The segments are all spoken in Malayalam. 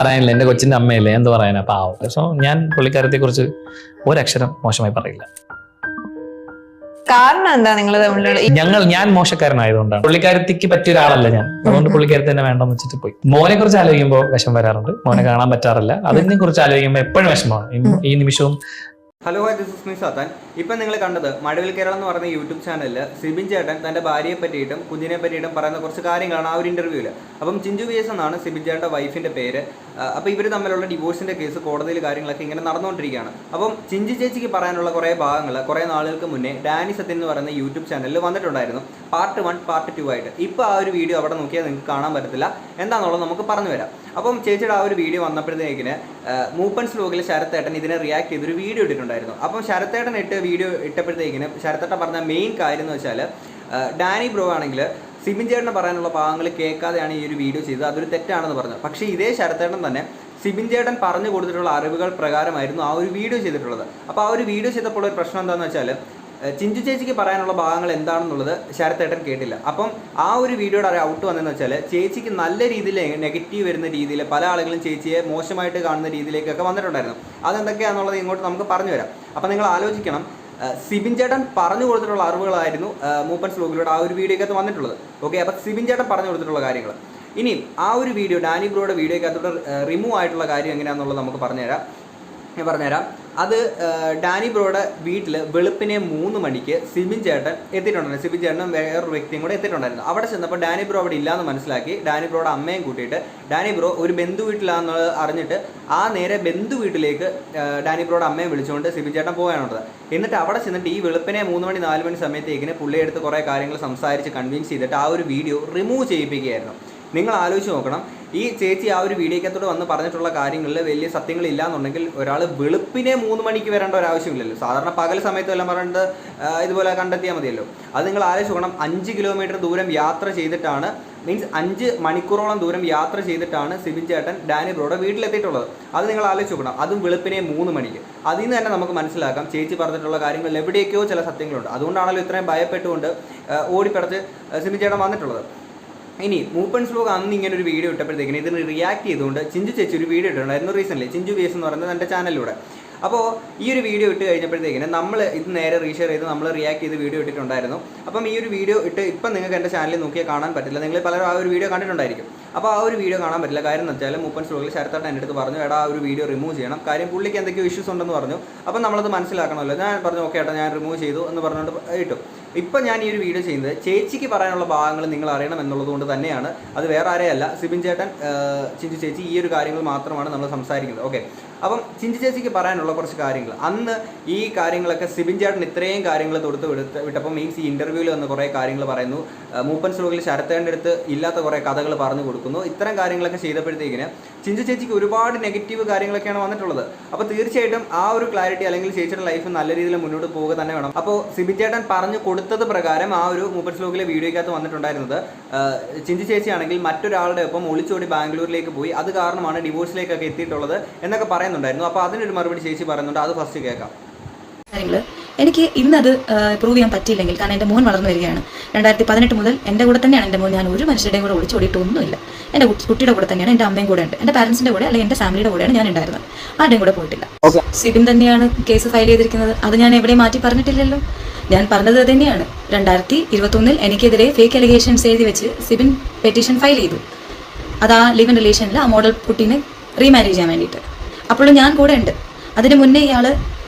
പറയാനില്ല, എൻ്റെ കൊച്ചിൻ്റെ അമ്മയല്ലേ, എന്ത് പറയാനാ, പാവം. സോ ഞാൻ പുള്ളിക്കാരത്തെക്കുറിച്ച് ഒരക്ഷരം മോശമായി പറയില്ല. കാരണം എന്താ നിങ്ങൾ തമ്മിലുള്ള ഞാൻ മോശക്കാരനായതുകൊണ്ടാണ്. പുള്ളിക്കാരത്തിക്ക് പറ്റിയ ഒരാളല്ല ഞാൻ, അതുകൊണ്ട് പുള്ളിക്കാരത്തി തന്നെ വേണ്ടെന്ന് വെച്ചിട്ട് പോയി. മോനെ കുറിച്ച് ആലോചിക്കുമ്പോൾ വിഷം വരാറുണ്ട്, മോനെ കാണാൻ പറ്റാറില്ല. അതിനെ കുറിച്ച് ആലോചിക്കുമ്പോൾ എപ്പോഴും വിഷമമാണ്. ഈ നിമിഷവും. ഹലോ, ദിസ് ഇസ് മീ സാത്താൻ. ഇപ്പം നിങ്ങൾ കണ്ടത് മഴവിൽ കേരളം എന്ന് പറയുന്ന യൂട്യൂബ് ചാനലിൽ സിബിൻ ചേട്ടൻ തൻ്റെ ഭാര്യയെ പറ്റിയിട്ടും കുഞ്ഞിനെ പറ്റിയിട്ടും പറയുന്ന കുറച്ച് കാര്യങ്ങളാണ് ആ ഒരു ഇൻ്റർവ്യൂവിൽ. അപ്പം ചിഞ്ചു വി എസ് എന്നാണ് സിബിൻ ചേട്ടൻ്റെ വൈഫിൻ്റെ പേര്. അപ്പോൾ ഇവർ തമ്മിലുള്ള ഡിവോഴ്സിൻ്റെ കേസ് കോടതിയിൽ കാര്യങ്ങളൊക്കെ ഇങ്ങനെ നടന്നുകൊണ്ടിരിക്കുകയാണ്. അപ്പം ചിഞ്ചു ചേച്ചിക്ക് പറയാനുള്ള കുറേ ഭാഗങ്ങൾ കുറേ നാളുകൾക്ക് മുന്നേ ഡാനി സത്യൻ എന്ന് പറയുന്ന യൂട്യൂബ് ചാനലിൽ വന്നിട്ടുണ്ടായിരുന്നു, പാർട്ട് 1 പാർട്ട് 2 ആയിട്ട്. ഇപ്പോൾ ആ ഒരു വീഡിയോ അവിടെ നോക്കിയാൽ നിങ്ങൾക്ക് കാണാൻ പറ്റത്തില്ല, എന്താണെന്നുള്ളത് നമുക്ക് പറഞ്ഞു വരാം. അപ്പം ചേച്ചിയുടെ ആ ഒരു വീഡിയോ വന്നപ്പോഴത്തേക്കിന് മൂപ്പൻസ് വ്ലോഗിൽ ശരത്തേട്ടൻ ഇതിനെ റിയാക്ട് ചെയ്തൊരു വീഡിയോ ഇട്ടിട്ടുണ്ടായിരുന്നു. അപ്പം ശരത്തേട്ടൻ വീഡിയോ ഇട്ടപ്പോഴത്തേക്കിന് ശരത്തേട്ടൻ പറഞ്ഞ മെയിൻ കാര്യം എന്ന് വെച്ചാൽ, ഡാനി ബ്രോ ആണെങ്കിൽ സിബിൻ ചേട്ടന് പറയാനുള്ള ഭാഗങ്ങൾ കേൾക്കാതെയാണ് ഈ ഒരു വീഡിയോ ചെയ്തത്, അതൊരു തെറ്റാണെന്ന് പറഞ്ഞു. പക്ഷേ ഇതേ ശരത്തേട്ടൻ തന്നെ സിബിൻ ചേട്ടൻ പറഞ്ഞു കൊടുത്തിട്ടുള്ള അറിവുകൾ പ്രകാരമായിരുന്നു ആ ഒരു വീഡിയോ ചെയ്തിട്ടുള്ളത്. അപ്പോൾ ആ ഒരു വീഡിയോ ചെയ്തപ്പോൾ ഒരു പ്രശ്നം എന്താണെന്ന് വെച്ചാൽ, ചിഞ്ചു ചേച്ചിക്ക് പറയാനുള്ള ഭാഗങ്ങൾ എന്താണെന്നുള്ളത് ശരത്തേട്ടൻ കേട്ടില്ല. അപ്പം ആ ഒരു വീഡിയോയുടെ ഒരു ഔട്ട് വന്നതെന്ന് വെച്ചാൽ, ചേച്ചിക്ക് നല്ല രീതിയിൽ നെഗറ്റീവ് വരുന്ന രീതിയിൽ പല ആളുകളും ചേച്ചിയെ മോശമായിട്ട് കാണുന്ന രീതിയിലേക്കൊക്കെ വന്നിട്ടുണ്ടായിരുന്നു. അതെന്തൊക്കെയാണെന്നുള്ളത് ഇങ്ങോട്ട് നമുക്ക് പറഞ്ഞു വരാം. അപ്പം നിങ്ങൾ ആലോചിക്കണം, സിബിൻ ചേട്ടൻ പറഞ്ഞു കൊടുത്തിട്ടുള്ള അറിവുകളായിരുന്നു മൂപ്പൻസ് വ്ലോഗിലൂടെ ആ ഒരു വീഡിയോക്കകത്ത് വന്നിട്ടുള്ളത്. ഓക്കെ, അപ്പം സിബിൻ ചേട്ടൻ പറഞ്ഞു കൊടുത്തിട്ടുള്ള കാര്യങ്ങൾ. ഇനി ആ ഒരു വീഡിയോ ഡാനി ബ്രോയുടെ വീഡിയോക്കകത്തോട്ട് റിമൂവ് ആയിട്ടുള്ള കാര്യം എങ്ങനെയാണെന്നുള്ളത് നമുക്ക് പറഞ്ഞുതരാം. അത് ഡാനി ബ്രോയുടെ വീട്ടിൽ വെളുപ്പിനെ 3 മണിക്ക് സിബിൻ ചേട്ടൻ എത്തിയിട്ടുണ്ടായിരുന്നു. സിബിൻ ചേട്ടനും വേറൊരു വ്യക്തിയും കൂടെ എത്തിയിട്ടുണ്ടായിരുന്നു. അവിടെ ചെന്നപ്പോൾ ഡാനി ബ്രോ അവിടെ ഇല്ലയെന്ന് മനസ്സിലാക്കി ഡാനി ബ്രോയുടെ അമ്മയും കൂട്ടിയിട്ട് ഡാനി ബ്രോ ഒരു ബന്ധു വീട്ടിലാണെന്നുള്ളത് അറിഞ്ഞിട്ട് ആ നേരെ ബന്ധു വീട്ടിലേക്ക് ഡാനി ബ്രോയുടെ അമ്മയെ വിളിച്ചുകൊണ്ട് സിബിൻ ചേട്ടൻ പോകാനുള്ളത്. എന്നിട്ട് അവിടെ ചെന്നിട്ട് ഈ വെളുപ്പിനെ 3 മണി 4 മണി സമയത്തേക്കിന് പുള്ളിയെടുത്ത് കുറേ കാര്യങ്ങൾ സംസാരിച്ച് കൺവിൻസ് ചെയ്തിട്ട് ആ ഒരു വീഡിയോ റിമൂവ് ചെയ്യിപ്പിക്കുകയായിരുന്നു. നിങ്ങൾ ആലോചിച്ച് നോക്കണം, ഈ ചേച്ചി ആ ഒരു വീഡിയോക്കത്തോട് വന്ന് പറഞ്ഞിട്ടുള്ള കാര്യങ്ങളിൽ വലിയ സത്യങ്ങളില്ല എന്നുണ്ടെങ്കിൽ ഒരാൾ വെളുപ്പിനെ 3 മണിക്ക് വരേണ്ട ഒരു ആവശ്യമില്ലല്ലോ. സാധാരണ പകൽ സമയത്ത് എല്ലാം പറഞ്ഞിട്ട് ഇതുപോലെ കണ്ടെത്തിയാൽ മതിയല്ലോ. അത് നിങ്ങൾ ആലോചിച്ച് നോക്കണം, 5 കിലോമീറ്റർ ദൂരം യാത്ര ചെയ്തിട്ടാണ്, മീൻസ് 5 മണിക്കൂറോളം ദൂരം യാത്ര ചെയ്തിട്ടാണ് സിബിൻ ചേട്ടൻ ഡാനി ബ്രോയുടെ വീട്ടിലെത്തിയിട്ടുള്ളത്. അത് നിങ്ങൾ ആലോചിച്ച് നോക്കണം, അതും വെളുപ്പിനെ 3 മണിക്ക്. അതിൽ നിന്ന് തന്നെ നമുക്ക് മനസ്സിലാക്കാം ചേച്ചി പറഞ്ഞിട്ടുള്ള കാര്യങ്ങളിൽ എവിടേക്കോ ചില സത്യങ്ങളുണ്ട്. അതുകൊണ്ടാണല്ലോ ഇത്രയും ഭയപ്പെട്ടുകൊണ്ട് ഓടിപ്പടച്ച് സിബിൻ ചേട്ടൻ വന്നിട്ടുള്ളത്. ഇനി മൂപ്പൻസ് വ്ലോഗ് അന്ന് ഇങ്ങനെ ഒരു വീഡിയോ ഇട്ടപ്പോഴത്തേക്കിന് ഇതിന് റിയാക്ട് ചെയ്തുകൊണ്ട് ചിഞ്ചു ചേച്ചി ഒരു വീഡിയോ ഇട്ടിട്ടുണ്ടായിരുന്നു റീസെൻ്റ്ലി, ചിഞ്ചു വി എസ് എന്ന് പറയുന്നത് എൻ്റെ ചാനലിലൂടെ. അപ്പോൾ ഈ ഒരു വീഡിയോ ഇട്ട് കഴിഞ്ഞപ്പോഴത്തേക്കിന് നമ്മൾ ഇത് നേരെ റീഷെയർ ചെയ്ത് നമ്മൾ റിയാക്ട് ചെയ്ത് വീഡിയോ ഇട്ടിട്ടുണ്ടായിരുന്നു. അപ്പം ഈ ഒരു വീഡിയോ ഇട്ട് ഇപ്പം നിങ്ങൾക്ക് എൻ്റെ ചാനലിൽ നോക്കിയാൽ കാണാൻ പറ്റില്ല, നിങ്ങൾ പലരും ആ ഒരു വീഡിയോ കണ്ടിട്ടുണ്ടായിരിക്കും. അപ്പോൾ ആ ഒരു വീഡിയോ കാണാൻ പറ്റില്ല. കാര്യം എന്ന് വെച്ചാൽ മൂപ്പൻസ് വ്ലോഗിൽ ശരത്തേട്ടൻ എൻ്റെ അടുത്ത് പറഞ്ഞു, എടാ ആ ഒരു വീഡിയോ റിമൂവ് ചെയ്യണം, കാര്യം പുള്ളിക്ക് എന്തൊക്കെയോ ഇഷ്യൂസ് ഉണ്ടെന്ന് പറഞ്ഞു. അപ്പം നമ്മളത് മനസ്സിലാക്കണമല്ലോ. ഞാൻ പറഞ്ഞു ഓക്കെ ഏട്ടാ, ഞാൻ റിമൂവ് ചെയ്തു എന്ന് പറഞ്ഞുകൊണ്ട് ഇട്ടു. ഇപ്പം ഞാൻ ഈ ഒരു വീഡിയോ ചെയ്യുന്നത് ചേച്ചിക്ക് പറയാനുള്ള ഭാഗങ്ങൾ നിങ്ങൾ അറിയണം എന്നുള്ളത് കൊണ്ട് തന്നെയാണ്. അത് വേറെ ആരെയല്ല, സിബിൻ ചേട്ടൻ, ചിഞ്ചു ചേച്ചി, ഈ ഒരു കാര്യങ്ങൾ മാത്രമാണ് നമ്മൾ സംസാരിക്കുന്നത്. ഓക്കെ, അപ്പം ചിഞ്ചു ചേച്ചിക്ക് പറയാനുള്ള കുറച്ച് കാര്യങ്ങൾ, അന്ന് ഈ കാര്യങ്ങളൊക്കെ സിബിൻ ചേട്ടൻ ഇത്രയും കാര്യങ്ങൾ വിട്ടപ്പോൾ മീൻസ് ഈ ഇൻ്റർവ്യൂവിൽ വന്ന് കുറേ കാര്യങ്ങൾ പറയുന്നു, മൂപ്പൻസ് വ്ലോഗിൽ ശരത്തേൻ്റെ അടുത്ത് ഇല്ലാത്ത കുറേ കഥകൾ പറഞ്ഞു കൊടുക്കുന്നു. ഇത്തരം കാര്യങ്ങളൊക്കെ ചെയ്തപ്പോഴത്തേക്കിന് ചിഞ്ചു ചേച്ചിക്ക് ഒരുപാട് നെഗറ്റീവ് കാര്യങ്ങളൊക്കെയാണ് വന്നിട്ടുള്ളത്. അപ്പോൾ തീർച്ചയായിട്ടും ആ ഒരു ക്ലാരിറ്റി അല്ലെങ്കിൽ ചേച്ചിയുടെ ലൈഫ് നല്ല രീതിയിൽ മുന്നോട്ട് പോവുക തന്നെ വേണം. അപ്പോൾ സിബിൻ ചേട്ടൻ പറഞ്ഞു കൊടുത്തത് പ്രകാരം ആ ഒരു മൂപ്പൻസ് വ്ലോഗിലെ വീഡിയോയ്ക്കകത്ത് വന്നിട്ടുണ്ടായിരുന്നത്, ചിഞ്ചു ചേച്ചിയാണെങ്കിൽ മറ്റൊരാളുടെ ഒപ്പം ഒളിച്ചോടി ബാംഗ്ലൂരിലേക്ക് പോയി, അത് കാരണമാണ് ഡിവോഴ്സിലേക്കൊക്കെ എത്തിയിട്ടുള്ളത് എന്നൊക്കെ പറയുന്നുണ്ടായിരുന്നു. അപ്പോൾ അതിനൊരു മറുപടി ചേച്ചി പറയുന്നുണ്ട്, അത് ഫസ്റ്റ് കേൾക്കാം. എനിക്ക് ഇന്നത് പ്രൂവ് ചെയ്യാൻ പറ്റിയില്ലെങ്കിൽ, കാരണം എൻ്റെ മോൻ വളർന്നു വരികയാണ്. 2018 മുതൽ എൻ്റെ കൂടെ തന്നെയാണ് എൻ്റെ മോൻ. ഞാൻ ഒരു മനുഷ്യരുടെയും കൂടെ ഒളിച്ചോടിയിട്ടൊന്നുമില്ല. എൻ്റെ കുട്ടിയുടെ കൂടെ തന്നെയാണ്, എൻ്റെ അമ്മയും കൂടെ ഉണ്ട്, എൻ്റെ പാരൻസിൻ്റെ കൂടെ അല്ലെങ്കിൽ എൻ്റെ ഫാമിലിയുടെ കൂടെയാണ് ഞാൻ ഉണ്ടായിരുന്നത്. ആരുടെയും കൂടെ പോയിട്ടില്ല. സിബിൻ തന്നെയാണ് കേസ് ഫയൽ ചെയ്തിരിക്കുന്നത്, അത് ഞാൻ എവിടെയും മാറ്റി പറഞ്ഞിട്ടില്ലല്ലോ. ഞാൻ പറഞ്ഞത് തന്നെയാണ്. 2021 എനിക്കെതിരെ ഫേക്ക് അലിഗേഷൻസ് എഴുതി വെച്ച് സിബിൻ പെറ്റീഷൻ ഫയൽ ചെയ്തു. അത് ആ ലിവ് ഇൻ റിലേഷനിൽ ആ മോഡൽ കുട്ടീനെ റീമാരേജ് ചെയ്യാൻ വേണ്ടിയിട്ട്. അപ്പോഴും ഞാൻ കൂടെ ഉണ്ട്. അതിന് മുന്നേ ഇയാൾ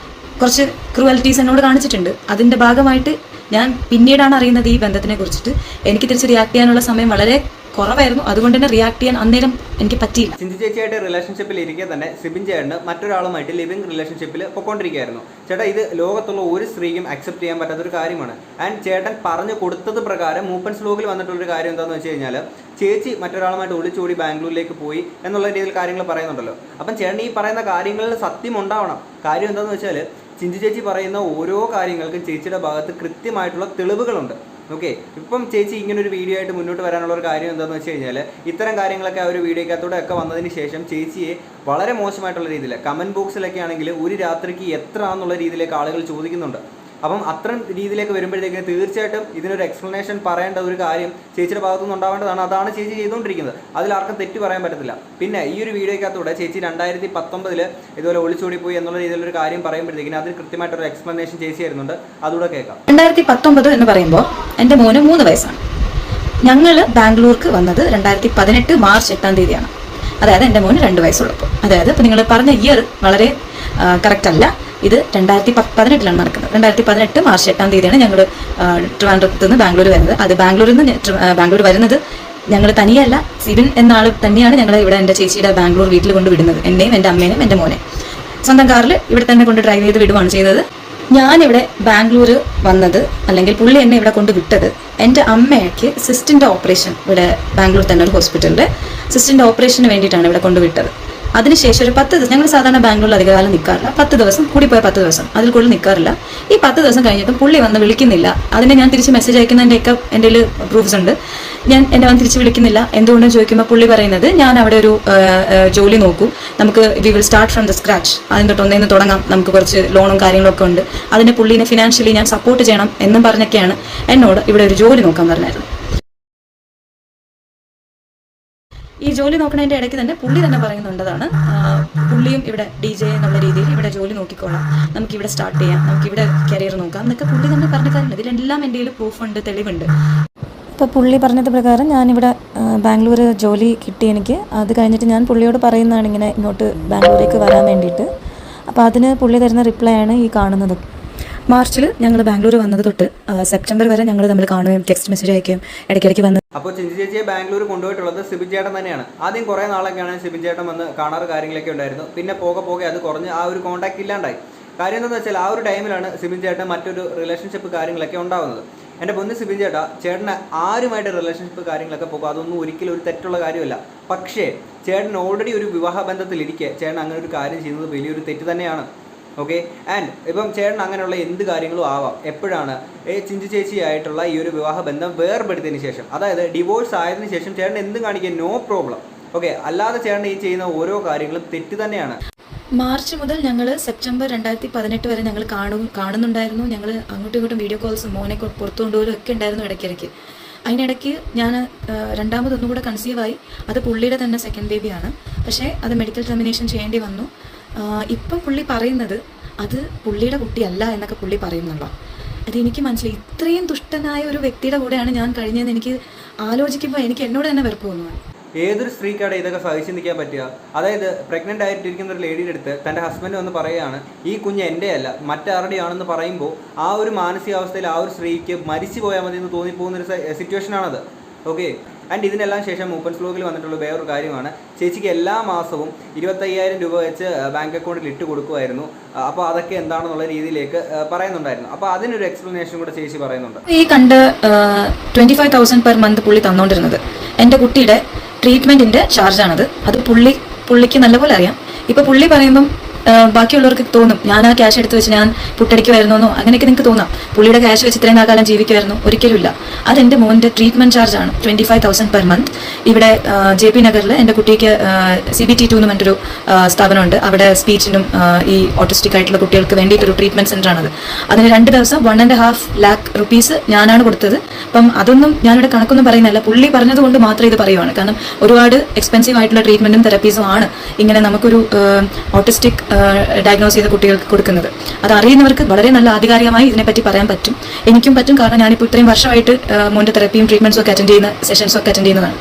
കുറച്ച് ക്രൂവൽറ്റീസ് എന്നോട് കാണിച്ചിട്ടുണ്ട്. അതിൻ്റെ ഭാഗമായിട്ട് ഞാൻ പിന്നീടാണ് അറിയുന്നത് ഈ ബന്ധത്തിനെ കുറിച്ചിട്ട്. എനിക്ക് തിരിച്ച് റിയാക്ട് ചെയ്യാനുള്ള സമയം വളരെ കുറവായിരുന്നു, അതുകൊണ്ട് തന്നെ റിയാക്ട് ചെയ്യാൻ അന്നേരം എനിക്ക് പറ്റിയില്ല. ചിഞ്ചു ചേച്ചിയായിട്ട് റിലേഷൻഷിപ്പിൽ ഇരിക്കെ തന്നെ സിബിൻ ചേട്ടന് മറ്റൊരാളുമായിട്ട് ലിവിംഗ് റിലേഷൻഷിപ്പിൽ പൊയ്ക്കൊണ്ടിരിക്കുകയായിരുന്നു. ചേട്ടാ, ഇത് ലോകത്തുള്ള ഒരു സ്ത്രീക്കും അക്സെപ്റ്റ് ചെയ്യാൻ പറ്റാത്തൊരു കാര്യമാണ്. ആൻഡ് ചേട്ടൻ പറഞ്ഞു കൊടുത്തത് പ്രകാരം മൂപ്പൻസ് വ്ലോഗിൽ വന്നിട്ടുള്ളൊരു കാര്യം എന്താണെന്ന് വെച്ച് കഴിഞ്ഞാൽ, ചേച്ചി മറ്റൊരാളുമായിട്ട് ഒളിച്ചോടി ബാംഗ്ലൂരിലേക്ക് പോയി എന്നുള്ള രീതിയിൽ കാര്യങ്ങൾ പറയുന്നുണ്ടല്ലോ. അപ്പം ചേട്ടൻ ഈ പറയുന്ന കാര്യങ്ങളിൽ സത്യം ഉണ്ടാവണം. കാര്യം എന്താണെന്ന് വെച്ചാൽ, ചിഞ്ചു ചേച്ചി പറയുന്ന ഓരോ കാര്യങ്ങൾക്കും ചേച്ചിയുടെ ഭാഗത്ത് കൃത്യമായിട്ടുള്ള തെളിവുകളുണ്ട്. ഓക്കെ, ഇപ്പം ചേച്ചി ഇങ്ങനൊരു വീഡിയോ ആയിട്ട് മുന്നോട്ട് വരാനുള്ള ഒരു കാര്യം എന്താണെന്ന് വെച്ച് കഴിഞ്ഞാൽ, ഇത്തരം കാര്യങ്ങളൊക്കെ ആ ഒരു വീഡിയോക്കകത്തൂടെ ഒക്കെ വന്നതിന് ശേഷം ചേച്ചിയെ വളരെ മോശമായിട്ടുള്ള രീതിയിൽ കമൻറ്റ് ബോക്സിലൊക്കെ ആണെങ്കിൽ ഒരു രാത്രിക്ക് എത്ര എന്നുള്ള രീതിയിലേക്ക് ആളുകൾ ചോദിക്കുന്നുണ്ട്. അപ്പം അത്തരം രീതിയിലേക്ക് വരുമ്പോഴത്തേക്കും തീർച്ചയായിട്ടും ഇതിനൊരു എക്സ്പ്ലനേഷൻ പറയേണ്ട ഒരു കാര്യം ചേച്ചിയുടെ ഭാഗത്തുനിന്ന് ഉണ്ടാവേണ്ടതാണ്. അതാണ് ചേച്ചി ചെയ്തുകൊണ്ടിരിക്കുന്നത്. അതിലാർക്കും തെറ്റ് പറയാൻ പറ്റത്തില്ല. പിന്നെ ഈ ഒരു വീഡിയോയ്ക്കകത്തൂടെ ചേച്ചി 2019 ഇതുപോലെ ഒളിച്ചോടിപ്പോയി എന്നുള്ള രീതിയിലൊരു കാര്യം പറയുമ്പോഴത്തേക്കും അതിന് കൃത്യമായിട്ടൊരു എക്സ്പ്ലനേഷൻ ചേച്ചി തരുന്നുണ്ട്. അതുകൂടെ കേൾക്കാം. 2019 എന്ന് പറയുമ്പോൾ എൻ്റെ മോന് 3 വയസ്സാണ്. ഞങ്ങൾ ബാംഗ്ലൂർക്ക് വന്നത് 2018 മാർച്ച് 8-ാം തീയതിയാണ്. അതായത് എൻ്റെ മോന് 2 വയസ്സുള്ളപ്പോൾ. അതായത് ഇപ്പം നിങ്ങൾ പറഞ്ഞ ഇയർ വളരെ കറക്റ്റ് അല്ല. ഇത് 2018 നടക്കുന്നത്. 2018 മാർച്ച് 8-ാം തീയതിയാണ് ഞങ്ങൾ ട്രിവാൻഡ്രത്ത് നിന്ന് ബാംഗ്ലൂർ വരുന്നത്. അത് ബാംഗ്ലൂരിൽ നിന്ന് ബാംഗ്ലൂർ വരുന്നത് ഞങ്ങൾ തനിയല്ല, സിബിൻ എന്ന ആൾ തന്നെയാണ് ഞങ്ങൾ ഇവിടെ എൻ്റെ ചേച്ചിയുടെ ബാംഗ്ലൂർ വീട്ടിൽ കൊണ്ട് വിടുന്നത്. എന്നെയും എൻ്റെ അമ്മേനെയും എൻ്റെ മോനെ സ്വന്തം കാറിൽ ഇവിടെ തന്നെ കൊണ്ട് ഡ്രൈവ് ചെയ്ത് വിടുവാണ് ചെയ്തത്. ഞാനിവിടെ ബാംഗ്ലൂർ വന്നത്, അല്ലെങ്കിൽ പുള്ളി എന്നെ ഇവിടെ കൊണ്ട് വിട്ടത്, എൻ്റെ അമ്മയ്ക്ക് സിസ്റ്റിൻ്റെ ഓപ്പറേഷൻ ഇവിടെ ബാംഗ്ലൂർ തന്നെ ഒരു ഹോസ്പിറ്റലിൽ സിസ്റ്റിൻ്റെ ഓപ്പറേഷന് വേണ്ടിയിട്ടാണ് ഇവിടെ കൊണ്ടുവിട്ടത്. അതിനുശേഷം ഒരു 10 ദിവസം, ഞങ്ങൾ സാധാരണ ബാംഗ്ലൂരിൽ അധികകാലം നിൽക്കാറില്ല. 10 ദിവസം കൂടിപ്പോയ 10 ദിവസം, അതിൽ കൂടുതൽ നിൽക്കാറില്ല. ഈ 10 ദിവസം കഴിഞ്ഞിട്ടും പുള്ളി വന്ന് വിളിക്കുന്നില്ല. അതിനെ ഞാൻ തിരിച്ച് മെസ്സേജ് അയക്കുന്നതിൻ്റെയൊക്കെ എൻ്റെ കയ്യിൽ പ്രൂഫ്സ് ഉണ്ട്. എന്നെ വന്ന് തിരിച്ച് വിളിക്കുന്നില്ല. എന്തുകൊണ്ടെന്ന് ചോദിക്കുമ്പോൾ പുള്ളി പറയുന്നത്, ഞാൻ അവിടെ ഒരു ജോലി നോക്കൂ, നമുക്ക് we will start from the scratch, അതിന് തൊട്ട് ഒന്നേന്ന് തുടങ്ങാം, നമുക്ക് കുറച്ച് ലോണും കാര്യങ്ങളൊക്കെ ഉണ്ട്, അതിന് പുള്ളീനെ ഫിനാൻഷ്യലി ഞാൻ സപ്പോർട്ട് ചെയ്യണം എന്നും പറഞ്ഞൊക്കെയാണ് എന്നോട് ഇവിടെ ഒരു ജോലി നോക്കാൻ പറഞ്ഞായിരുന്നു. ഈ ജോലി നോക്കുന്നതിൻ്റെ ഇടയ്ക്ക് തന്നെ പുള്ളി തന്നെ പറയുന്നുണ്ടതാണ്, പുള്ളിയും ഇവിടെ DJ എന്നുള്ള രീതിയിൽ ഇവിടെ ജോലി നോക്കിക്കോളാം, നമുക്കിവിടെ സ്റ്റാർട്ട് ചെയ്യാം, നമുക്കിവിടെ കരിയർ നോക്കാം എന്നൊക്കെ പുള്ളി തന്നെ പറഞ്ഞ കാര്യമുണ്ട്. ഇതിലെല്ലാം എൻ്റെ കയ്യിൽ പ്രൂഫുണ്ട്, തെളിവുണ്ട്. ഇപ്പോൾ പുള്ളി പറഞ്ഞത് പ്രകാരം ഞാനിവിടെ ബാംഗ്ലൂർ ജോലി കിട്ടി എനിക്ക്. അത് കഴിഞ്ഞിട്ട് ഞാൻ പുള്ളിയോട് പറയുന്നതാണ് ഇങ്ങനെ ഇങ്ങോട്ട് ബാംഗ്ലൂരേക്ക് വരാൻ വേണ്ടിയിട്ട്. അപ്പോൾ അതിന് പുള്ളി തരുന്ന റിപ്ലൈ ആണ് ഈ കാണുന്നത്. മാർച്ചിൽ ഞങ്ങൾ ബാംഗ്ലൂർ വന്നത് തൊട്ട് സെപ്റ്റംബർ വരെ ഞങ്ങൾ തമ്മിൽ കാണുകയും ടെക്സ്റ്റ് മെസ്സേജ് അയക്കുകയും ഇടയ്ക്കിടയ്ക്ക് വന്ന്. അപ്പോൾ ചിഞ്ചു ചേച്ചിയെ ബാംഗ്ലൂർ കൊണ്ടുപോയിട്ടുള്ളത് സിബിൻ ചേട്ടൻ തന്നെയാണ്. ആദ്യം കുറേ നാളൊക്കെയാണ് സിബിൻ ചേട്ടൻ വന്ന് കാണാറ് കാര്യങ്ങളൊക്കെ ഉണ്ടായിരുന്നു. പിന്നെ പോകെ അത് കുറഞ്ഞ് ആ ഒരു കോൺടാക്ട് ഇല്ലാണ്ടായി. കാര്യം എന്താണെന്ന് വെച്ചാൽ ആ ഒരു ടൈമിലാണ് സിബിൻ ചേട്ടൻ മറ്റൊരു റിലേഷൻഷിപ്പ് കാര്യങ്ങളൊക്കെ ഉണ്ടാകുന്നത്. എൻ്റെ പൊന്ന് സിബിൻ ചേട്ടന് ആരുമായിട്ട് റിലേഷൻഷിപ്പ് കാര്യങ്ങളൊക്കെ പോകും, അതൊന്നും ഒരിക്കലും ഒരു തെറ്റുള്ള കാര്യമല്ല. പക്ഷേ ചേട്ടൻ ഓൾറെഡി ഒരു വിവാഹ ബന്ധത്തിലിരിക്കെ ചേട്ടൻ അങ്ങനെ ഒരു കാര്യം ചെയ്യുന്നത് വലിയൊരു തെറ്റ് തന്നെയാണ്. ഓക്കെ, ആൻഡ് ഇപ്പം ചേട്ടൻ അങ്ങനെയുള്ള എന്ത് കാര്യങ്ങളും ആവാം. എപ്പോഴാണ് ചിഞ്ചു ചേച്ചിയായിട്ടുള്ള ഈ ഒരു വിവാഹ ബന്ധം വേർപെടുത്തിയതിന് ശേഷം, അതായത് ഡിവോഴ്സ് ആയതിനു ശേഷം ചേട്ടൻ എന്തും കാണിക്കുക, നോ പ്രോബ്ലം. ഓക്കെ, അല്ലാതെ ചേട്ടൻ ഈ ചെയ്യുന്ന ഓരോ കാര്യങ്ങളും തെറ്റ് തന്നെയാണ്. മാർച്ച് മുതൽ ഞങ്ങൾ സെപ്റ്റംബർ 2018 വരെ ഞങ്ങൾ കാണുന്നുണ്ടായിരുന്നു. ഞങ്ങൾ അങ്ങോട്ടും ഇങ്ങോട്ടും വീഡിയോ കോൾസ്, മോനെ പുറത്തു കൊണ്ടുപോലും ഒക്കെ ഉണ്ടായിരുന്നു ഇടയ്ക്കിടയ്ക്ക്. അതിനിടയ്ക്ക് ഞാൻ രണ്ടാമതൊന്നും കൂടെ കൺസീവായി. അത് പുള്ളിയുടെ തന്നെ സെക്കൻഡ് ബേബിയാണ്. പക്ഷേ അത് മെഡിക്കൽ ടെർമിനേഷൻ ചെയ്യേണ്ടി വന്നു. ഇപ്പം പുള്ളി പറയുന്നത് അത് പുള്ളിയുടെ കുട്ടിയല്ല എന്നൊക്കെ പുള്ളി പറയുന്നുണ്ടോ. അത് എനിക്ക് മനസ്സിലായി. ഇത്രയും ദുഷ്ടനായ ഒരു വ്യക്തിയുടെ കൂടെയാണ് ഞാൻ കഴിഞ്ഞതെന്ന് എനിക്ക് ആലോചിക്കുമ്പോൾ എനിക്ക് എന്നോട് തന്നെ വെറുപ്പ് തോന്നുവാണ്. ഏതൊരു സ്ത്രീക്കാണ് ഇതൊക്കെ സഹിച്ചു നിൽക്കാൻ പറ്റുക? അതായത് പ്രഗ്നൻ്റ് ആയിട്ടിരിക്കുന്ന ഒരു ലേഡിയുടെ അടുത്ത് തൻ്റെ ഹസ്ബൻഡ് വന്ന് പറയുകയാണ് ഈ കുഞ്ഞ് എൻ്റെ അല്ല മറ്റാരുടെയാണെന്ന് പറയുമ്പോൾ ആ ഒരു മാനസികാവസ്ഥയിൽ ആ ഒരു സ്ത്രീക്ക് മരിച്ചു പോയാൽ മതി എന്ന് തോന്നിപ്പോകുന്നൊരു സിറ്റുവേഷനാണത്. ഓക്കെ, ആൻഡ് ഇതിനെല്ലാം ശേഷം മൂപ്പൻസ് വ്ലോഗിൽ വന്നിട്ടുള്ള വേറൊരു കാര്യമാണ്, ചേച്ചിക്ക് എല്ലാ മാസവും 25,000 രൂപ വെച്ച് ബാങ്ക് അക്കൗണ്ടിൽ ഇട്ട് കൊടുക്കുമായിരുന്നു. അപ്പോൾ അതൊക്കെ എന്താണെന്നുള്ള രീതിയിലേക്ക് പറയുന്നുണ്ടായിരുന്നു. അപ്പോൾ അതിനൊരു എക്സ്പ്ലനേഷൻ കൂടെ ചേച്ചി പറയുന്നുണ്ട്. ഈ കണ്ട് 25,000 പെർ മന്ത് പുള്ളി തന്നുകൊണ്ടിരുന്നത് എൻ്റെ കുട്ടിയുടെ ട്രീറ്റ്മെൻറ്റിൻ്റെ ചാർജാണത്. അത് പുള്ളിക്ക് നല്ലപോലെ അറിയാം. ഇപ്പോൾ പുള്ളി പറയുമ്പം ബാക്കിയുള്ളവർക്ക് തോന്നും ഞാൻ ആ ക്യാഷ് എടുത്ത് വെച്ച് ഞാൻ പുട്ടടിക്കുമായിരുന്നോ, അങ്ങനെയൊക്കെ നിങ്ങൾക്ക് തോന്നാം. പുള്ളിയുടെ ക്യാഷ് വെച്ച് ഇത്രയും കാലം ജീവിക്കുമായിരുന്നു, ഒരിക്കലുമില്ല. അതെൻ്റെ മോൻ്റെ ട്രീറ്റ്മെൻറ്റ് ചാർജാണ് 25,000 പെർ മന്ത്. ഇവിടെ JP നഗറിൽ എൻ്റെ കുട്ടിക്ക് CBT2 എന്ന് പറഞ്ഞൊരു സ്ഥാപനമുണ്ട്. അവിടെ സ്പീച്ചിനും ഈ ഓട്ടിസ്റ്റിക് ആയിട്ടുള്ള കുട്ടികൾക്ക് വേണ്ടിയിട്ടൊരു ട്രീറ്റ്മെൻറ്റ് സെൻ്ററാണത്. അതിന് 2 ദിവസം 1.5 lakh rupees ഞാനാണ് കൊടുത്തത്. അപ്പം അതൊന്നും ഞാനിവിടെ കണക്കൊന്നും പറയുന്നില്ല, പുള്ളി പറഞ്ഞതുകൊണ്ട് മാത്രം ഇത് പറയുവാണ്. കാരണം ഒരുപാട് എക്സ്പെൻസീവ് ആയിട്ടുള്ള ട്രീറ്റ്മെൻറ്റും തെറപ്പീസും ആണ് ഇങ്ങനെ നമുക്കൊരു ഓട്ടിസ്റ്റിക് ഡയഗ്നോസ് ചെയ്ത കുട്ടികൾക്ക് കൊടുക്കുന്നത്. അത് അറിയുന്നവർക്ക് വളരെ നല്ല ആധികാരികമായി ഇതിനെപ്പറ്റി പറയാൻ പറ്റും. എനിക്കും പറ്റും, കാരണം ഞാനിപ്പോൾ ഇത്രയും വർഷമായിട്ട് മോൻ്റെ തെറപ്പിയും ട്രീറ്റ്മെൻറ്റ്സും ഒക്കെ അറ്റൻഡ് ചെയ്യുന്ന സെഷൻസും ഒക്കെ അറ്റൻഡ് ചെയ്യുന്നതാണ്.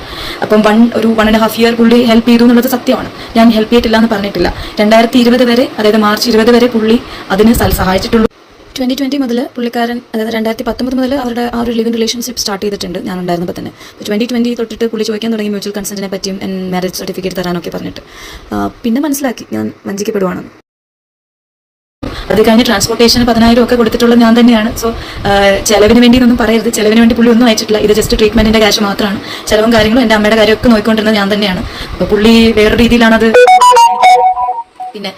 അപ്പം 1.5 year പുള്ളി ഹെൽപ്പ് ചെയ്തു എന്നുള്ളത് സത്യമാണ്. ഞാൻ ഹെൽപ്പ് ചെയ്തിട്ടില്ല എന്ന് പറഞ്ഞിട്ടില്ല. 2020 വരെ, അതായത് മാർച്ച് 20 വരെ പുള്ളി അതിന് സഹായിച്ചിട്ടുള്ളൂ. 2020 മുതൽ പുള്ളിക്കാരൻ, അതായത് 2019 മുതൽ അവരുടെ ആ ഒരു ലിവിംഗ് റിലേഷൻഷിപ്പ് സ്റ്റാർട്ട് ചെയ്തിട്ടുണ്ട് ഞാൻ ഉണ്ടായിരുന്നപ്പോൾ തന്നെ. 2020 തൊട്ടിട്ട് പുള്ളി ചോദിക്കാൻ തുടങ്ങി മ്യൂച്വൽ കൺസെൻറ്റിനെ പറ്റിയും മാരേജ് സർട്ടിഫിക്കറ്റ് തരാനൊക്കെ പറഞ്ഞിട്ട്. പിന്നെ മനസ്സിലാക്കി ഞാൻ വഞ്ചിക്കപ്പെടുവാണെന്ന്. അത് കഴിഞ്ഞ് ട്രാൻസ്പോർട്ടേഷന് 10,000 ഒക്കെ കൊടുത്തിട്ടുള്ളത് ഞാൻ തന്നെയാണ്. സോ ചിലവിന് വേണ്ടി ഒന്നും പറയരുത്. ചിലവിന് വേണ്ടി പുള്ളി ഒന്നും അയച്ചിട്ടില്ല. ഇത് ജസ്റ്റ് ട്രീറ്റ്മെൻറ്റിൻ്റെ ക്യാഷ് മാത്രമാണ്. ചിലവും കാര്യങ്ങളും എൻ്റെ അമ്മയുടെ കാര്യമൊക്കെ നോക്കിക്കൊണ്ടിരുന്നത് ഞാൻ തന്നെയാണ്. അപ്പോൾ പുള്ളി വേറെ രീതിയിലാണത്. പിന്നെ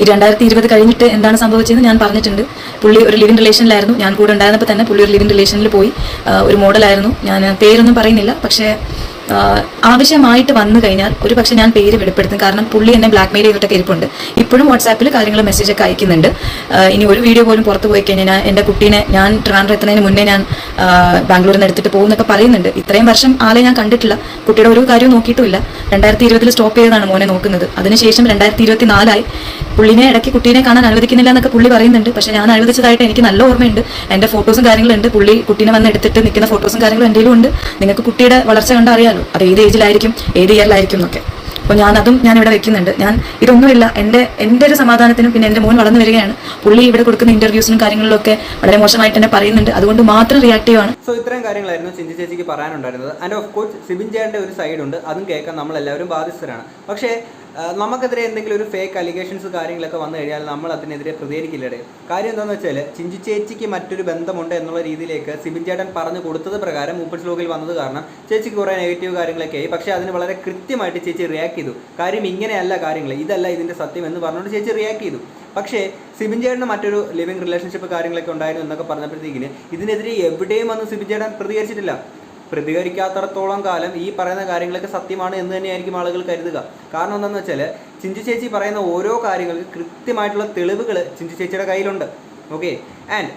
2020 കഴിഞ്ഞിട്ട് എന്താണ് സംഭവിച്ചതെന്ന് ഞാൻ പറഞ്ഞിട്ടുണ്ട്. പുള്ളി ഒരു ലിവിംഗ് റിലേഷനിലായിരുന്നു. ഞാൻ കൂടെ ഉണ്ടായിരുന്നപ്പോൾ തന്നെ പുള്ളി ഒരു ലിവിംഗ് റിലേഷനിൽ പോയി. ഒരു മോഡലായിരുന്നു. ഞാൻ പേരൊന്നും പറയുന്നില്ല, പക്ഷേ ആവശ്യമായിട്ട് വന്നു കഴിഞ്ഞാൽ ഒരു പക്ഷേ ഞാൻ പേര് വെളിപ്പെടുത്തും. കാരണം പുള്ളി എന്നെ ബ്ലാക്ക് മെയിൽ ചെയ്തിട്ടൊക്കെ ഇരിപ്പുണ്ട്. ഇപ്പോഴും വാട്സാപ്പിൽ കാര്യങ്ങൾ മെസ്സേജൊക്കെ അയക്കുന്നുണ്ട്. ഇനി ഒരു വീഡിയോ പോലും പുറത്ത് പോയി കഴിഞ്ഞാൽ എൻ്റെ കുട്ടീനെ ഞാൻ ട്രാൻസ്ഫർ എത്തുന്നതിന് മുന്നേ ഞാൻ ബാംഗ്ലൂരിൽ നിന്ന് എടുത്തിട്ട് പോകുന്നൊക്കെ പറയുന്നുണ്ട്. ഇത്രയും വർഷം ആളെ ഞാൻ കണ്ടിട്ടില്ല, കുട്ടിയുടെ ഒരു കാര്യവും നോക്കിയിട്ടുമില്ല. 2020 സ്റ്റോപ്പ് ചെയ്തതാണ് മോനെ നോക്കുന്നത്. അതിനുശേഷം 2024 പുള്ളിനെ ഇടയ്ക്ക് കുട്ടീനെ കാണാൻ അനുവദിക്കുന്നില്ല എന്നൊക്കെ പുള്ളി പറയുന്നുണ്ട്. പക്ഷെ ഞാൻ അനുവദിച്ചതായിട്ട് എനിക്ക് നല്ല ഓർമ്മയുണ്ട്. എൻ്റെ ഫോട്ടോസും കാര്യങ്ങളുണ്ട്. പുള്ളി കുട്ടീനെ വന്ന് എടുത്തിട്ട് നിൽക്കുന്ന ഫോട്ടോസും കാര്യങ്ങളും എൻ്റെ ഉണ്ട്. നിങ്ങൾക്ക് കുട്ടിയുടെ വളർച്ച കണ്ടാൽ അറിയാലോ അത് ഏത് ഏജിലായിരിക്കും, ഏത് ഇയറിലായിരിക്കും എന്നൊക്കെ. അപ്പോൾ ഞാൻ ഇവിടെ വെക്കുന്നുണ്ട്. ഞാൻ ഇതൊന്നുമില്ല, എൻ്റെ ഒരു സമാധാനത്തിനും പിന്നെ എൻ്റെ മോൻ വളർന്നു വരികയാണ്. പുള്ളി ഇവിടെ കൊടുക്കുന്ന ഇന്റർവ്യൂസിനും കാര്യങ്ങളിലൊക്കെ വളരെ മോശമായിട്ട് തന്നെ പറയുന്നുണ്ട്. അതുകൊണ്ട് മാത്രം റിയാക്റ്റീവ് ആണ്. സോ ഇത്രയും കാര്യങ്ങളായിരുന്നു ചിഞ്ചു ചേച്ചിക്ക് പറയാനുണ്ടായിരുന്നത്. ആൻഡ് ഓഫ് കോഴ്സ് സിബിൻ ചേട്ടൻ്റെ ഒരു സൈഡുണ്ട്, അതും കേൾക്കാൻ നമ്മളെല്ലാവരും ബാധ്യസ്ഥരാണ്. പക്ഷേ നമുക്കെതിരെ എന്തെങ്കിലും ഒരു ഫേക്ക് അലിഗേഷൻസ് കാര്യങ്ങളൊക്കെ വന്നു കഴിഞ്ഞാൽ നമ്മൾ അതിനെതിരെ പ്രതികരിക്കില്ലേ? കാര്യം എന്താണെന്ന് വെച്ചാൽ ചിഞ്ചു ചേച്ചിക്ക് മറ്റൊരു ബന്ധമുണ്ട് എന്നുള്ള രീതിയിലേക്ക് സിബിൻ ചേട്ടൻ പറഞ്ഞു കൊടുത്തത് പ്രകാരം മൂപ്പൻസ് വ്ലോഗിൽ വന്നത് കാരണം ചേച്ചിക്ക് കുറേ നെഗറ്റീവ് കാര്യങ്ങളൊക്കെ ആയി. പക്ഷേ അതിന് വളരെ കൃത്യമായിട്ട് ചേച്ചി റിയാക്ട് ചെയ്തു. കാര്യം ഇങ്ങനെയല്ല കാര്യങ്ങൾ, ഇതല്ല ഇതിൻ്റെ സത്യം എന്ന് പറഞ്ഞുകൊണ്ട് ചേച്ചി റിയാക്ട് ചെയ്തു. പക്ഷേ സിബിൻ ചേട്ടന് മറ്റൊരു ലിവിങ് റിലേഷൻഷിപ്പ് കാര്യങ്ങളൊക്കെ ഉണ്ടായിരുന്നു എന്നൊക്കെ പറഞ്ഞപ്പോഴത്തേക്കിന് ഇതിനെതിരെ എവിടെയും വന്ന് സിബിൻ ചേട്ടൻ പ്രതികരിച്ചിട്ടില്ല. പ്രതികരിക്കാത്തടത്തോളം കാലം ഈ പറയുന്ന കാര്യങ്ങളൊക്കെ സത്യമാണ് എന്ന് തന്നെയായിരിക്കും ആളുകൾ കരുതുക. കാരണം എന്താണെന്ന് വെച്ചാൽ ചിഞ്ചു ചേച്ചി പറയുന്ന ഓരോ കാര്യങ്ങൾക്ക് കൃത്യമായിട്ടുള്ള തെളിവുകൾ ചിഞ്ചു ചേച്ചിയുടെ കയ്യിലുണ്ട്. ഓക്കെ. ആൻഡ്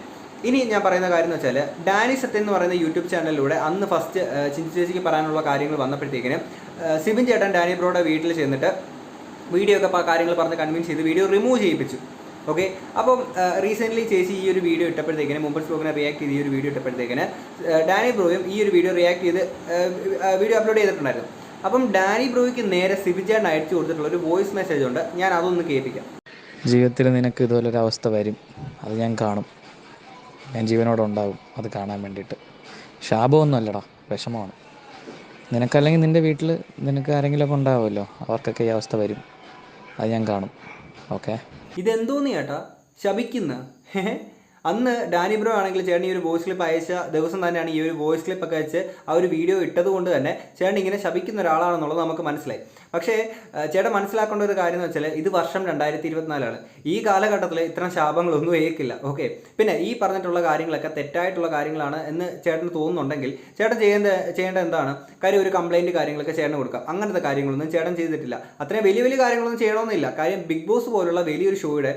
ഇനി ഞാൻ പറയുന്ന കാര്യം എന്ന് വെച്ചാൽ ഡാനി സത്യൻ എന്ന് പറയുന്ന യൂട്യൂബ് ചാനലിലൂടെ അന്ന് ഫസ്റ്റ് ചിഞ്ചു ചേച്ചിക്ക് പറയാനുള്ള കാര്യങ്ങൾ വന്നപ്പോഴത്തേക്കിന് സിബിൻ ചേട്ടൻ ഡാനി ബ്രോയുടെ വീട്ടിൽ ചെന്നിട്ട് വീഡിയോ ഒക്കെ കാര്യങ്ങൾ പറഞ്ഞ് കൺവിൻസ് ചെയ്ത് വീഡിയോ റിമൂവ് ചെയ്യിപ്പിച്ചു. ഓക്കെ. അപ്പം റീസെൻ്റ്ലി ചേച്ചി ഈ ഒരു വീഡിയോ ഇട്ടപ്പോഴത്തേക്കിന് മൂപ്പൻസ് വ്ലോഗിനെ റിയാക്ട് ചെയ്ത് ഈ ഒരു വീഡിയോ ഇട്ടപ്പോഴത്തേക്കിന് ഡാനി ബ്രോയും ഈ ഒരു വീഡിയോ റിയാക്ട് ചെയ്ത് വീഡിയോ അപ്ലോഡ് ചെയ്തിട്ടുണ്ടായിരുന്നു. അപ്പം ഡാനി ബ്രോയ്ക്ക് നേരെ സിബിൻ ചേട്ടൻ അയച്ചു കൊടുത്തിട്ടുള്ള ഒരു വോയിസ് മെസ്സേജ് ഉണ്ട്. ഞാൻ അതൊന്ന് കേൾപ്പിക്കാം. ജീവിതത്തിൽ നിനക്ക് ഇതുപോലൊരു അവസ്ഥ വരും, അത് ഞാൻ കാണും, ഞാൻ ജീവനോടെ ഉണ്ടാവും അത് കാണാൻ വേണ്ടിയിട്ട്. ശാപമൊന്നും അല്ലടാ, വിഷമമാണ്. നിനക്കല്ലെങ്കിൽ നിൻ്റെ വീട്ടിൽ നിനക്ക് ആരെങ്കിലുമൊക്കെ ഉണ്ടാവുമല്ലോ, അവർക്കൊക്കെ ഈ അവസ്ഥ വരും, അത് ഞാൻ കാണും. ഓക്കെ. ഇതെന്തോന്ന് ചേട്ടാ ശപിക്കുന്ന? അന്ന് ഡാനി ബ്രോ ആണെങ്കിൽ ചേട്ടൻ ഈ ഒരു വോയിസ് ക്ലിപ്പ് അയച്ച ദിവസം തന്നെയാണ് ഈ ഒരു വോയിസ് ക്ലിപ്പൊക്കെ അയച്ച് ആ ഒരു വീഡിയോ ഇട്ടത് കൊണ്ട് തന്നെ ചേട്ടൻ ഇങ്ങനെ ശപിക്കുന്ന ഒരാളാണെന്നുള്ളത് നമുക്ക് മനസ്സിലായി. പക്ഷേ ചേട്ടൻ മനസ്സിലാക്കേണ്ട ഒരു കാര്യം എന്ന് വെച്ചാൽ ഇത് വർഷം 2024 ഈ കാലഘട്ടത്തിൽ ഇത്തരം ശാപങ്ങളൊന്നും ഏൽക്കില്ല. ഓക്കെ. പിന്നെ ഈ പറഞ്ഞിട്ടുള്ള കാര്യങ്ങളൊക്കെ തെറ്റായിട്ടുള്ള കാര്യങ്ങളാണ് എന്ന് ചേട്ടന് തോന്നുന്നുണ്ടെങ്കിൽ ചേട്ടൻ ചെയ്യേണ്ട എന്താണ് കാര്യം, ഒരു കംപ്ലൈൻറ്റ് കാര്യങ്ങളൊക്കെ ചേട്ടന് കൊടുക്കാം. അങ്ങനത്തെ കാര്യങ്ങളൊന്നും ചേട്ടൻ ചെയ്തിട്ടില്ല. അത്രയും വലിയ കാര്യങ്ങളൊന്നും ചെയ്യണമെന്നില്ല. കാര്യം ബിഗ് ബോസ് പോലുള്ള വലിയൊരു ഷോയുടെ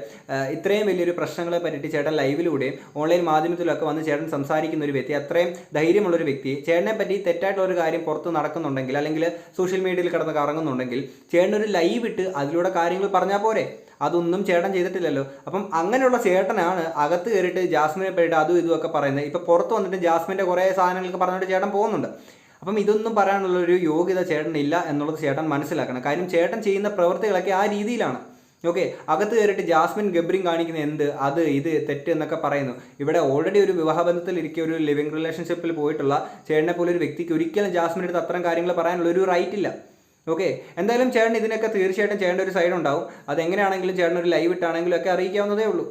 ഇത്രയും വലിയൊരു പ്രശ്നങ്ങളെ പറ്റിയിട്ട് ചേട്ടൻ ലൈവിലൂടെയും ഓൺലൈൻ മാധ്യമത്തിലൊക്കെ വന്ന് ചേട്ടൻ സംസാരിക്കുന്ന ഒരു വ്യക്തി, അത്രയും ധൈര്യമുള്ളൊരു വ്യക്തി, ചേട്ടനെ പറ്റി തെറ്റായിട്ടുള്ള ഒരു കാര്യം പുറത്ത് നടക്കുന്നുണ്ടെങ്കിൽ അല്ലെങ്കിൽ സോഷ്യൽ മീഡിയയിൽ കിടന്ന് കറങ്ങുന്നുണ്ടെങ്കിൽ ചേട്ടനൊരു ലൈവ് ഇട്ട് അതിലൂടെ കാര്യങ്ങൾ പറഞ്ഞാൽ പോരെ? അതൊന്നും ചേട്ടൻ ചെയ്തിട്ടില്ലല്ലോ. അപ്പം അങ്ങനെയുള്ള ചേട്ടനാണ് അകത്ത് കയറിയിട്ട് ജാസ്മിനെ പറ്റിയിട്ട് അതും ഇതുമൊക്കെ പറയുന്നത്. ഇപ്പം പുറത്ത് വന്നിട്ട് ജാസ്മിൻ്റെ കുറേ സാധനങ്ങളൊക്കെ പറഞ്ഞിട്ട് ചേട്ടൻ പോകുന്നുണ്ട്. അപ്പം ഇതൊന്നും പറയാനുള്ളൊരു യോഗ്യത ചേട്ടനില്ല എന്നുള്ളത് ചേട്ടൻ മനസ്സിലാക്കണം. കാര്യം ചേട്ടൻ ചെയ്യുന്ന പ്രവൃത്തികളൊക്കെ ആ രീതിയിലാണ്. ഓക്കെ. അകത്ത് കയറിയിട്ട് ജാസ്മിൻ ഗബ്രിങ് കാണിക്കുന്ന എന്ത് അത് ഇത് തെറ്റ് എന്നൊക്കെ പറയുന്നു. ഇവിടെ ഓൾറെഡി ഒരു വിവാഹബന്ധത്തിൽ ഇരിക്കുക, ഒരു ലിവിങ് റിലേഷൻഷിപ്പിൽ പോയിട്ടുള്ള ചേട്ടനെ പോലെ ഒരു വ്യക്തിക്ക് ഒരിക്കലും ജാസ്മിൻ എടുത്ത് അത്തരം കാര്യങ്ങൾ പറയാനുള്ള ഒരു റൈറ്റ് ഇല്ല. ഓക്കെ. എന്തായാലും ചേട്ടൻ ഇതിനൊക്കെ തീർച്ചയായിട്ടും ചേട്ടൻ്റെ ഒരു സൈഡ് ഉണ്ടാവും. അതെങ്ങനെയാണെങ്കിലും ചേട്ടൻ ഒരു ലൈവ് ഇട്ടാണെങ്കിലും ഒക്കെ അറിയിക്കാവുന്നതേ ഉള്ളൂ.